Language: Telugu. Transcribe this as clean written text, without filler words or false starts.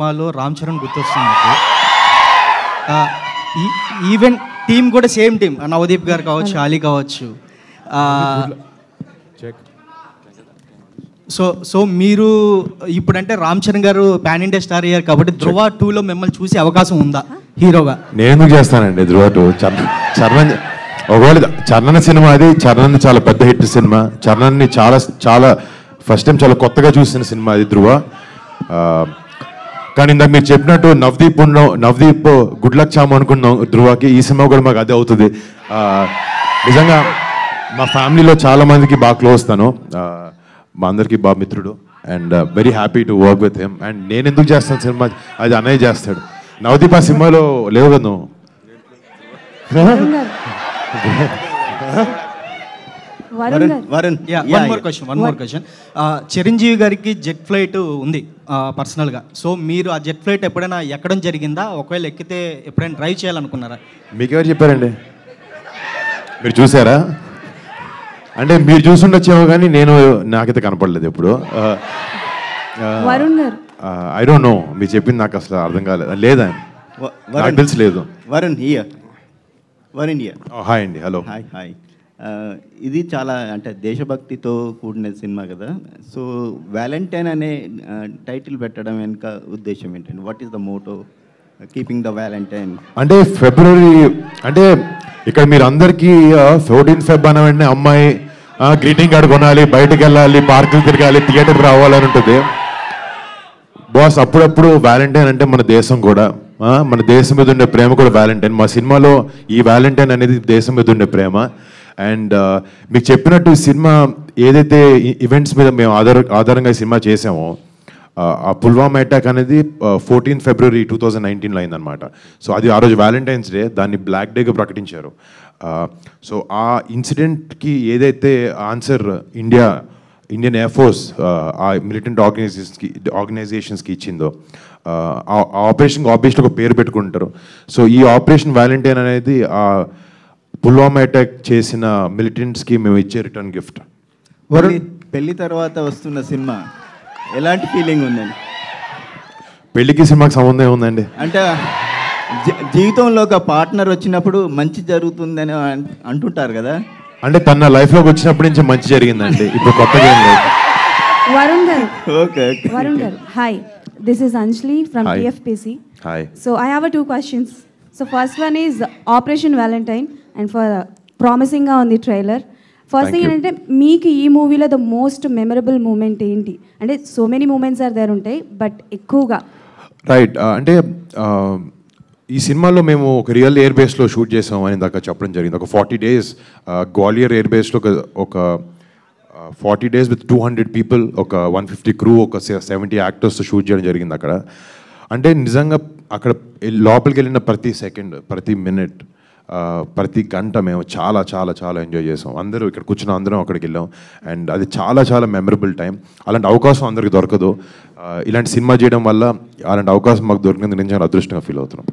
సినిమాలో రామ్ చరణ్ గుర్తొస్తుంది నాకు. ఈవెన్ టీం కూడా సేమ్ టీం, నవదీప్ గారు కావచ్చు, అలీ కావచ్చు. సో మీరు ఇప్పుడంటే రామ్ చరణ్ గారు పాన్ ఇండియా స్టార్ అయ్యారు కాబట్టి ధ్రువ 2లో మిమ్మల్ని చూసే అవకాశం ఉందా హీరోగా? నేను ఎందుకు చేస్తానండి ధ్రువ 2. చరణ్ ఒకవేళ చరణ్ సినిమా అది చరణ్ చాలా పెద్ద హిట్ సినిమా. చరణ్ని చాలా చాలా ఫస్ట్ టైం చాలా కొత్తగా చూసిన సినిమా అది ధ్రువ. కానీ ఇందాక మీరు చెప్పినట్టు నవదీప్ గుడ్ లక్ చాము అనుకున్నాం ధ్రువకి. ఈ సినిమా కూడా మాకు అదే అవుతుంది. నిజంగా మా ఫ్యామిలీలో చాలా మందికి బాగా క్లోజ్ తను, మా అందరికి బాగా మిత్రుడు. And very happy to work with him. And నేను ఎందుకు చేస్తాను సినిమా, అది అన్నయ్య చేస్తాడు. నవదీప్ ఆ సినిమాలో లేవు కదా నువ్వు. One more question. చిరంజీవి గారికి జెట్ ఫ్లైట్ ఉంది పర్సనల్గా. సో మీరు ఆ జెట్ ఫ్లైట్ ఎప్పుడైనా ఎక్కడం జరిగిందా? ఒకవేళ ఎక్కితే ఎప్పుడైనా డ్రైవ్ చేయాలనుకున్నారా? మీకెవరు చెప్పారండి? మీరు చూసారా? అంటే మీరు చూసుండొచ్చేమో కానీ నాకైతే కనపడలేదు ఎప్పుడు. ఐ డోంట్ నో, మీరు చెప్పింది నాకు అసలు అర్థం కాలేదు. లేదా నాకు తెలుసు లేదు. వరుణ్ హియర్. హాయ్ అండి. హలో. హాయ్. ఇది చాలా అంటే దేశభక్తితో కూడిన సినిమా కదా. సో వ్యాలంటైన్ అనే టైటిల్ పెట్టడం వెనుక ఉద్దేశం ఏంటండి? What is the motto keeping the Valentine? అంటే ఫిబ్రవరి అంటే ఇక్కడ మీరు అందరికీ 14 ఫెబ్ అన్న వెంటనే అమ్మాయి గ్రీటింగ్ కార్డు కొనాలి, బయటకు వెళ్ళాలి, పార్కులు తిరగాలి, థియేటర్కి రావాలని ఉంటుంది బాస్. అప్పుడప్పుడు వ్యాలంటైన్ అంటే మన దేశం కూడా, మన దేశం మీద ఉండే ప్రేమ కూడా వ్యాలంటైన్. మా సినిమాలో ఈ వ్యాలంటైన్ అనేది దేశం మీద ఉండే ప్రేమ. అండ్ మీకు చెప్పినట్టు ఈ సినిమా ఏదైతే ఈవెంట్స్ మీద మేము ఆధారంగా ఈ సినిమా చేసామో, ఆ పుల్వామా అటాక్ అనేది 14 ఫిబ్రవరి 2019లో అయిందనమాట. సో అది ఆ రోజు వ్యాలంటైన్స్ డే, దాన్ని బ్లాక్ డేగా ప్రకటించారు. సో ఆ ఇన్సిడెంట్కి ఏదైతే ఆన్సర్ ఇండియన్ ఎయిర్ ఫోర్స్ ఆ మిలిటెంట్ ఆర్గనైజేషన్స్కి ఇచ్చిందో, ఆ ఆపరేషన్కి ఆబ్వియస్లీ ఒక పేరు పెట్టుకుంటారు. సో ఈ ఆపరేషన్ వ్యాలంటైన్ అనేది ఆ పుల్వామా అటాక్ చేసిన మిలిటెంట్స్కి మేము ఇచ్చే రిటర్న్ గిఫ్ట్. పెళ్లి తర్వాత వస్తున్న సినిమా ఎలాంటి ఫీలింగ్ ఉందండి? పెళ్లికి సినిమాకి సంబంధం ఉందండి. అంటే జీవితంలో ఒక పార్ట్నర్ వచ్చినప్పుడు మంచి జరుగుతుందని అంటుంటారు కదా. అంటే తన లైఫ్లోకి వచ్చినప్పటి నుంచి మంచి జరిగిందండి. ఇప్పుడు కొత్తగా ఏం లేదు. వరుణ్ గారు. ఓకే. వరుణ్ గారు, hi. This is Anjali from TFPC. Hi. So I have 2 questions. So first one is Operation Valentine and for promising on the trailer. First thing ఏంటంటే మీకు ఈ మూవీలో ద మోస్ట్ మెమరబుల్ మూమెంట్ ఏంటి? అంటే so many moments are there ఉంటాయి, బట్ ఎక్కువగా రైట్. అంటే ఈ సినిమాలో మేము ఒక రియల్ ఎయిర్ బేస్లో షూట్ చేసాం అని దాకా చెప్పడం జరిగింది. ఒక 40 days గ్వాలియర్ ఎయిర్ బేస్లో ఒక 40 days విత్ 200 people, ఒక 150 crew, ఒక 70 actors షూట్ చేయడం జరిగింది అక్కడ. అంటే నిజంగా అక్కడ లోపలికి వెళ్ళిన ప్రతి సెకండ్, ప్రతి మినిట్, ప్రతి గంట మేము చాలా చాలా చాలా ఎంజాయ్ చేసాం. అందరూ ఇక్కడ కూర్చున్న అందరం అక్కడికి వెళ్ళాం. అండ్ అది చాలా చాలా మెమరబుల్ టైం. అలాంటి అవకాశం అందరికి దొరకదు. ఇలాంటి సినిమా చేయడం వల్ల అలాంటి అవకాశం మాకు దొరికినందుకు నేను చాలా అదృష్టంగా ఫీల్ అవుతున్నాం.